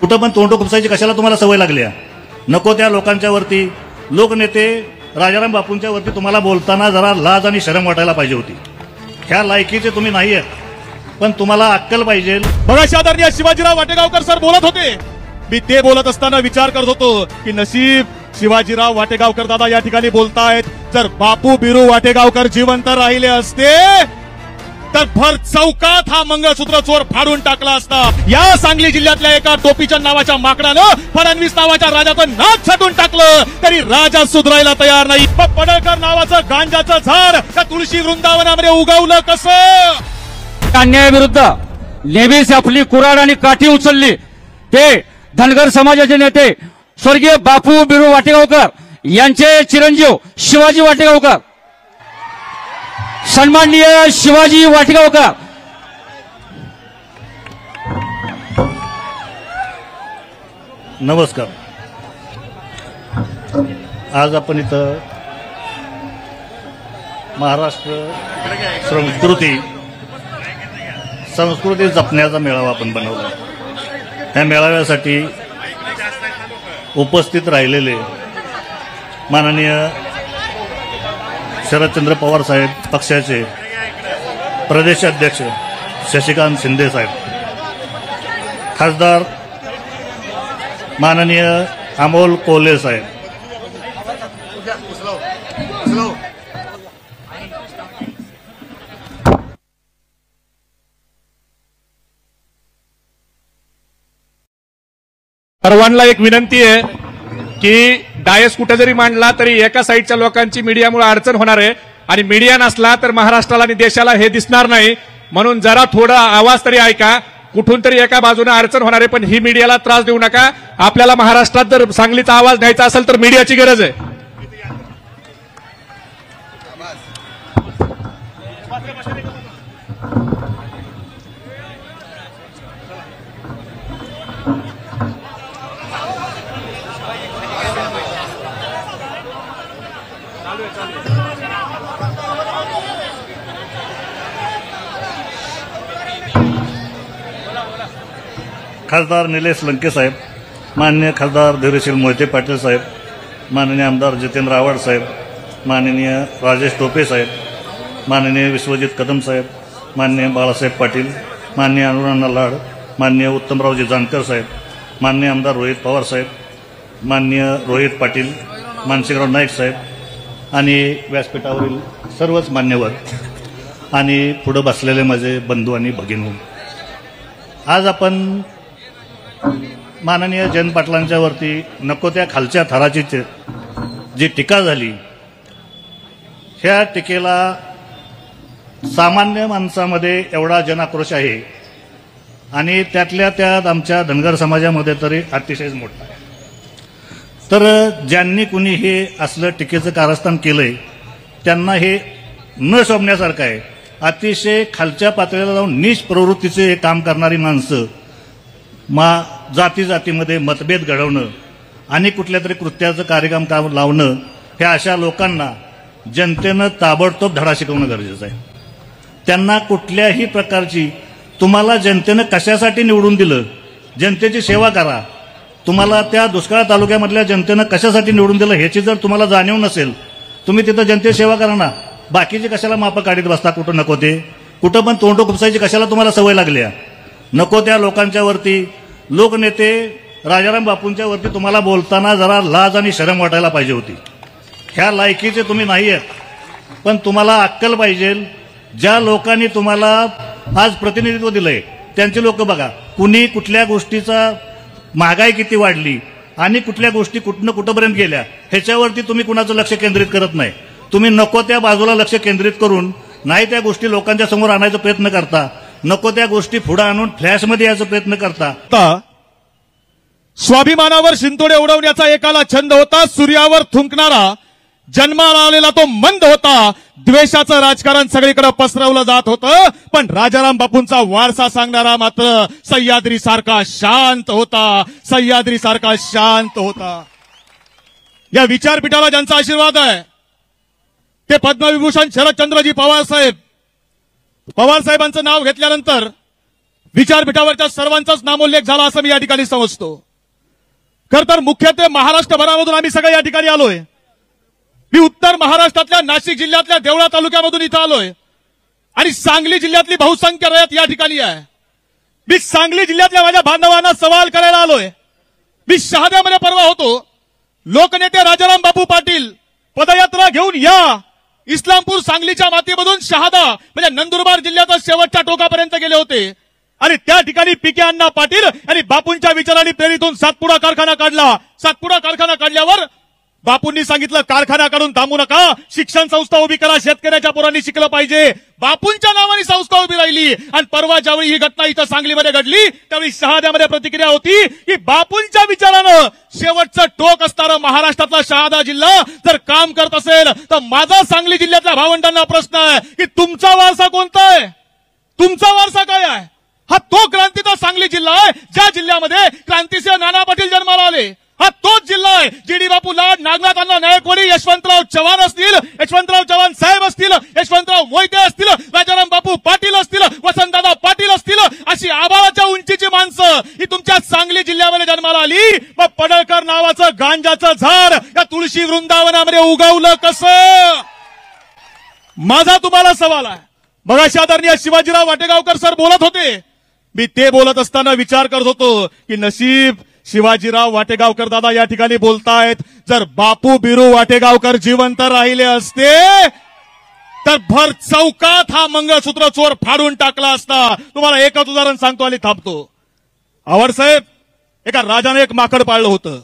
कुठं पण तोंड खुपसायची कशाला तुम्हाला सवय लागल्या? नको त्या लोकांच्या वरती, लोकनेते राजाराम बापूंच्या वरती तुम्हाला बोलताना जरा लाज आणि शरम वाटायला पाहिजे होती. ह्या लायकीचे तुम्ही नाही आहेत, पण तुम्हाला अक्कल पाहिजे. बघा, आदरणीय शिवाजीराव वाटेगावकर सर बोलत होते. मी ते बोलत असताना विचार करत होतो की नशीब शिवाजीराव वाटेगावकर दादा या ठिकाणी बोलतायत. जर बापू बिरू वाटेगावकर जिवंत राहिले असते तर भर चौकात हा मंगळसूत्र चोर फाडून टाकला असता. या सांगली जिल्ह्यातल्या एका टोपीच्या नावाच्या माकडानं फडणवीस नावाच्या राजाचं नाक छाटून टाकलं तरी राजा सुधरायला तयार नाही. पडळकर नावाचं गांजाचं झाड त्या तुळशी वृंदावनामध्ये उगवलं कसं? अन्यायाविरुद्ध नेहमीच आपली कुऱ्हाड आणि काठी उचलली ते धनगर समाजाचे नेते स्वर्गीय बापू बिरू वाटेगावकर यांचे चिरंजीव शिवाजी वाटेगावकर. सन्माननीय शिवाजी वाटेगावकर. नमस्कार. आज आपण इथं महाराष्ट्र संस्कृती जपण्याचा मेळावा आपण बनवला. या मेळाव्यासाठी उपस्थित राहिलेले माननीय शरदचंद्र पवार साहेब पक्षाचे प्रदेशाध्यक्ष शशिकांत शिंदे साहेब, खासदार माननीय अमोल कोल्हे साहेब, सर्वांना एक विनंती आहे की डायस कुठे जरी मांडला तरी एका साईडच्या लोकांची मीडियामुळे अडचण होणार आहे आणि मीडिया नसला तर महाराष्ट्राला आणि देशाला हे दिसणार नाही. म्हणून जरा थोडा आवाज तरी ऐका. कुठून तरी एका बाजूने अडचण होणार आहे, पण ही मीडियाला त्रास देऊ नका. आपल्याला महाराष्ट्रात जर सांगलीचा आवाज द्यायचा असेल तर मीडियाची गरज आहे. खासदार निलेश लंके साहेब, माननीय खासदार धैर्यशील मोहिते पाटील साहेब, माननीय आमदार जितेंद्र आव्हाड साहेब, माननीय राजेश टोपे साहेब, माननीय विश्वजित कदम साहेब, माननीय बाळासाहेब पाटील, माननीय अनुराधा लाड, माननीय उत्तमरावजी जानकर साहेब, माननीय आमदार रोहित पवार साहेब, माननीय रोहित पाटील, मानसिंगराव नाईक साहेब आणि व्यासपीठावरील सर्वच मान्यवर आणि पुढे बसलेले माझे बंधू आणि भगिनी, आज आपण माननीय जयंत पाटलांच्या वरती नको त्या खालच्या थराची जी टीका झाली, ह्या टीकेला सामान्य माणसामध्ये एवढा जनाक्रोश आहे आणि त्यातल्या त्यात आमच्या धनगर समाजामध्ये तरी अतिशय मोठा आहे. तर ज्यांनी कुणी हे असलं टीकेचं कारस्थान केलंय त्यांना हे न शोभण्यासारखं आहे. अतिशय खालच्या पातळीला जाऊन नीच प्रवृत्तीचे हे काम करणारी माणसं जाती जातीमध्ये मतभेद घडवणं आणि कुठल्या तरी कृत्याचं कार्यक्रम लावणं, ह्या अशा लोकांना जनतेनं ताबडतोब धडा शिकवणं गरजेचं आहे. त्यांना कुठल्याही प्रकारची, तुम्हाला जनतेनं कशासाठी निवडून दिलं, जनतेची सेवा करा. तुम्हाला त्या दुष्काळ तालुक्यामधल्या जनतेनं कशासाठी निवडून दिलं ह्याची जर तुम्हाला जाणीव नसेल, तुम्ही तिथं जनतेची सेवा करा ना. बाकीचे कशाला मापं काढीत बसता? कुठं नको ते, कुठं पण तोंड खुपसायची कशाला तुम्हाला सवय लागल्या? नको त्या लोकांच्या वरती, लोकनेते राजाराम बापूंच्या वरती तुम्हाला बोलताना जरा लाज आणि शरम वाटायला पाहिजे होती. ह्या लायकीचे तुम्ही नाही आहेत, पण तुम्हाला अक्कल पाहिजे. ज्या लोकांनी तुम्हाला आज प्रतिनिधित्व दिलंय त्यांचे लोक बघा, कुणी कुठल्या गोष्टीचा महागाई किती वाढली आणि कुठल्या गोष्टी कुठनं कुठंपर्यंत गेल्या ह्याच्यावरती तुम्ही कुणाचं लक्ष केंद्रित करत नाही. तुम्ही नको त्या बाजूला लक्ष केंद्रित करून नाही त्या गोष्टी लोकांच्या समोर आणायचा प्रयत्न करता, नको त्या गोष्टी पुढे आणून फ्लॅशमध्ये यायचा प्रयत्न करता. स्वाभिमानावर शिंतोडे उडवण्याचा एकाला छंद होता, सूर्यावर थुंकणारा जन्माला आलेला तो मंद होता. द्वेषाचं राजकारण सगळीकडे पसरवलं जात होतं, पण राजाराम बापूंचा वारसा सांगणारा मात्र सह्याद्री सारखा शांत होता. सह्याद्री सारखा शांत होता. या विचारपीठाला ज्यांचा आशीर्वाद आहे ते पद्मविभूषण शरदचंद्रजी पवार साहेब. पवार साहेबांचं नाव घेतल्यानंतर विचारपीठावरच्या सर्वांचाच नामोल्लेख झाला असं मी या ठिकाणी समजतो. खर तर मुख्यत्वे महाराष्ट्रभरामधून आम्ही सगळे या ठिकाणी आलोय. मी उत्तर महाराष्ट्रातल्या नाशिक जिल्ह्यातल्या देवळा तालुक्यामधून इथं आलोय आणि सांगली जिल्ह्यातली बहुसंख्य रयत या ठिकाणी आहे. मी सांगली जिल्ह्यातल्या माझ्या बांधवांना सवाल करायला आलोय. मी शहाद्यामध्ये परवा होतो. लोकनेते राजाराम बापू पाटील पदयात्रा घेऊन या इस्लामपूर सांगलीच्या मातीमधून शहादा म्हणजे नंदुरबार जिल्ह्याच्या शेवटच्या टोकापर्यंत गेले होते आणि त्या ठिकाणी पीके अण्णा पाटील आणि बापूंच्या विचारांनी प्रेरित होऊन सातपुडा कारखाना काढला. सातपुडा कारखाना काढल्यावर बापूंनी सांगितलं कारखाना काढून थांबू नका, शिक्षण संस्था उभी करा, शेतकऱ्याच्या पोरांनी शिकलं पाहिजे. बापूंच्या नावाने संस्था उभी राहिली आणि परवा ज्यावेळी ही घटना इथं सांगलीमध्ये घडली त्यावेळी शहाद्यामध्ये प्रतिक्रिया होती की बापूंच्या विचारानं शेवटचं टोक असणारं महाराष्ट्रातला शहादा जिल्हा जर काम करत असेल तर माझा सांगली जिल्ह्यातल्या भावंडांना प्रश्न आहे की तुमचा वारसा कोणता आहे, तुमचा वारसा काय आहे? हा तो क्रांतीचा सांगली जिल्हा आहे ज्या जिल्ह्यामध्ये क्रांतिसिंह नाना पाटील जन्माला आले. हा तोच जिल्हा आहे जी.डी. बापू लाड, नागनाथ अण्णा नायकवडी, यशवंतराव चव्हाण असतील, यशवंतराव चव्हाण साहेब असतील, यशवंतराव मोहिते असतील, राजाराम बापू पाटील असतील, वसंतदादा पाटील असतील, अशी आबाळाच्या उंचीची माणसं ही तुमच्या सांगली जिल्ह्यामध्ये जन्माला आली. मग पडळकर नावाचं गांजाचं झाड या तुळशी वृंदावनामध्ये उगवलं कसं? माझा तुम्हाला सवाल आहे. बघा, आदरणीय शिवाजीराव वाटेगावकर सर बोलत होते. मी ते बोलत असताना विचार करत होतो की नशीब शिवाजीराव वाटेगावकर दादा या ठिकाणी बोलतायत. जर बापू बिरू वाटेगावकर जिवंत राहिले असते तर भर चौकात हा मंगळसूत्र चोर फाडून टाकला असता. तुम्हाला एकच उदाहरण सांगतो आणि थांबतो. आव्हाड साहेब, एका राजाने एक माकड पाळलं होतं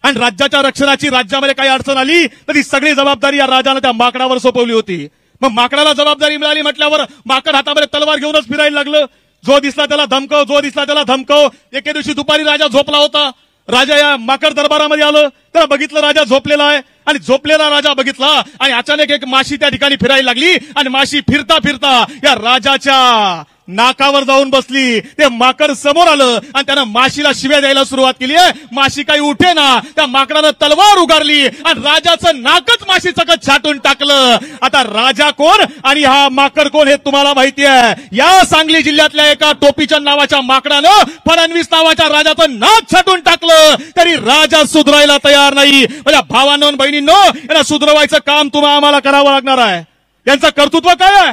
आणि राज्याच्या रक्षणाची राज्यामध्ये काही अडचण आली तर ती सगळी जबाबदारी या राजाने त्या माकडावर सोपवली होती. मग माकडाला जबाबदारी मिळाली म्हटल्यावर माकड हातामध्ये तलवार घेऊनच फिरायला लागलं. जो दिसला त्याला धमकव, जो दिसला त्याला धमकव. एके दिवशी दुपारी राजा झोपला होता. राजा या माकड दरबारामध्ये आलं, त्याला बघितलं राजा झोपलेला आहे आणि झोपलेला राजा बघितला आणि अचानक एक माशी त्या ठिकाणी फिरायला लागली आणि माशी फिरता फिरता या राजाच्या नाकावर जाऊन बसली. ते माकड समोर आलं आणि त्यानं माशीला शिव्या द्यायला सुरुवात केली आहे. माशी काही उठेना. त्या माकडानं तलवार उगारली आणि राजाचं नाकच माशी सकट छाटून टाकलं. आता राजा कोण आणि हा माकड कोण हे तुम्हाला माहिती आहे. या सांगली जिल्ह्यातल्या एका टोपीचंद नावाच्या माकडानं फडणवीस नावाच्या राजाचं नाक छाटून टाकलं तरी राजा सुधरायला तयार नाही. माझ्या भावांनो आणि बहिणींनो, यांना सुधरवायचं काम तुम्हाला आम्हाला करावं लागणार आहे. यांचं कर्तृत्व काय आहे?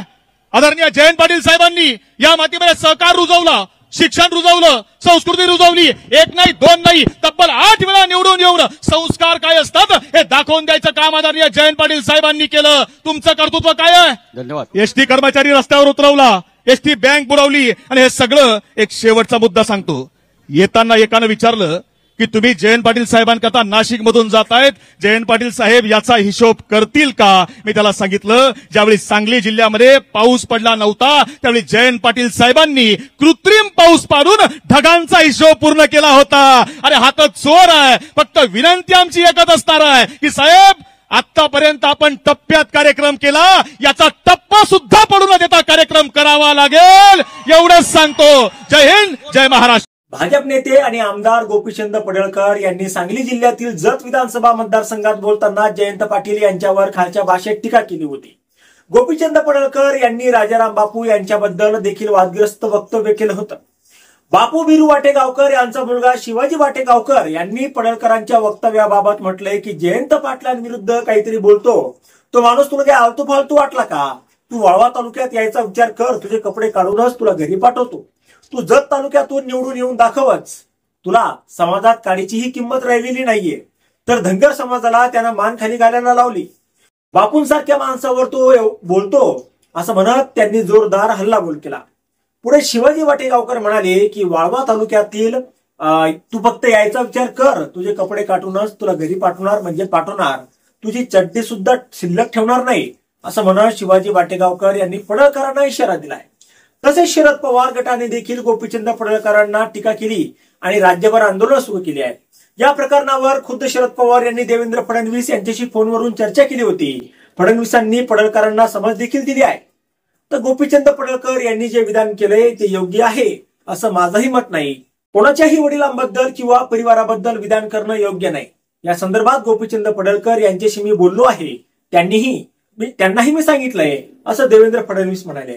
आदरणीय जयंत पाटील साहेबांनी या मातीमध्ये सहकार रुजवला, शिक्षण रुजवलं, संस्कृती रुजवली. एक नाही, दोन नाही, तब्बल 8 वेळा निवडून येऊन संस्कार काय असतात हे दाखवून द्यायचं काम आदरणीय जयंत पाटील साहेबांनी केलं. तुमचं कर्तृत्व काय आहे? धन्यवाद. एसटी कर्मचारी रस्त्यावर उतरवला, एसटी बँक बुडवली आणि हे सगळं. एक शेवटचा मुद्दा सांगतो. येताना एकानं विचारलं की तुम्ही जयंत पाटील साहेबांकरता नाशिक मधून जातायत, जयंत पाटील साहेब याचा हिशोब करतील का? मी त्याला सांगितलं, ज्यावेळी सांगली जिल्ह्यामध्ये पाऊस पडला नव्हता त्यावेळी जयंत पाटील साहेबांनी कृत्रिम पाऊस पाडून ढगांचा हिशोब पूर्ण केला होता. अरे हातात चोर आहे. फक्त विनंती आमची एकच असणार आहे की साहेब, आतापर्यंत आपण टप्प्यात कार्यक्रम केला, याचा टप्पा सुद्धा पडू न देता कार्यक्रम करावा लागेल, एवढंच सांगतो. जय हिंद, जय महाराष्ट्र. भाजप नेते आणि आमदार गोपीचंद पडळकर यांनी सांगली जिल्ह्यातील जत विधानसभा मतदारसंघात बोलताना जयंत पाटील यांच्यावर खालच्या भाषेत टीका केली होती. गोपीचंद पडळकर यांनी राजाराम बापू यांच्याबद्दल देखील वादग्रस्त वक्तव्य केलं होतं. बापू बिरू वाटेगावकर यांचा मुलगा शिवाजी वाटेगावकर यांनी पडळकरांच्या वक्तव्याबाबत म्हटलंय की जयंत पाटलांविरुद्ध काहीतरी बोलतो, तो माणूस तुला काही आलतू फालतू वाटला का? तू वाळवा तालुक्यात यायचा विचार कर, तुझे कपडे काढूनच तुला घरी पाठवतो. तू जत तालुक्यातून निवडून येऊन दाखवच. तुला समाजात काडीचीही किंमत राहिलेली नाहीये. तर धनगर समाजाला त्यानं मान खाली घालायला लावली. बापूंसारख्या माणसावर तो बोलतो असं म्हणत त्यांनी जोरदार हल्लाबोल केला. पुढे शिवाजी वाटेगावकर म्हणाले की वाळवा तालुक्यातील तू फक्त यायचा विचार कर, तुझे कपडे काढूनच तुला घरी पाठवणार म्हणजे पाठवणार, तुझी चड्डी सुद्धा शिल्लक ठेवणार नाही, असं म्हणत शिवाजी वाटेगावकर यांनी पडळकरांना इशारा दिलाय. तसेच शरद पवार गटाने देखील गोपीचंद पडळकरांना टीका केली आणि राज्यभर आंदोलन सुरू केली आहे. या प्रकरणावर खुद्द शरद पवार यांनी देवेंद्र फडणवीस यांच्याशी फोनवरून चर्चा केली होती. फडणवीसांनी पडळकरांना समज देखील दिली आहे. तर गोपीचंद पडळकर यांनी जे विधान केलंय ते योग्य आहे असं माझंही मत नाही. कोणाच्याही वडिलांबद्दल किंवा परिवाराबद्दल विधान करणं योग्य नाही. या संदर्भात गोपीचंद पडळकर यांच्याशी मी बोललो आहे, त्यांनाही मी सांगितलंय असं देवेंद्र फडणवीस म्हणाले.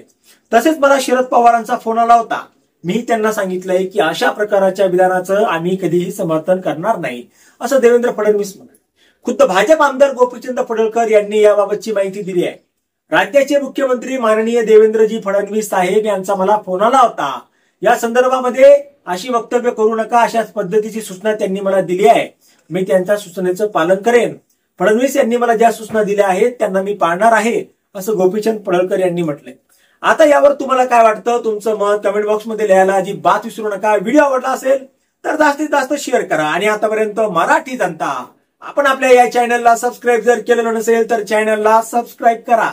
तसेच मला शरद पवारांचा फोन आला होता. मी त्यांना सांगितलंय की अशा प्रकारच्या विधानाचं आम्ही कधीही समर्थन करणार नाही, असं देवेंद्र फडणवीस म्हणाले. खुद्द भाजप आमदार गोपीचंद पडळकर यांनी याबाबतची माहिती दिली आहे. राज्याचे मुख्यमंत्री माननीय देवेंद्रजी फडणवीस साहेब यांचा मला फोन आला होता. या संदर्भामध्ये अशी वक्तव्य करू नका अशाच पद्धतीची सूचना त्यांनी मला दिली आहे. मी त्यांच्या सूचनेचं पालन करेन. फडणवीस यांनी मला ज्या सूचना दिल्या आहेत त्यांना मी पाळणार आहे, असं गोपीचंद पडळकर यांनी म्हटलंय. आता यावर तुम्हाला काय वाटतं, तुमचं मत कमेंट बॉक्समध्ये लिहायला अजिबात विसरू नका. व्हिडिओ आवडला असेल तर जास्तीत जास्त शेअर करा आणि आतापर्यंत मराठी जनता आपण आपल्या या चॅनलला सबस्क्राईब जर केलेलं नसेल तर चॅनलला सबस्क्राईब करा.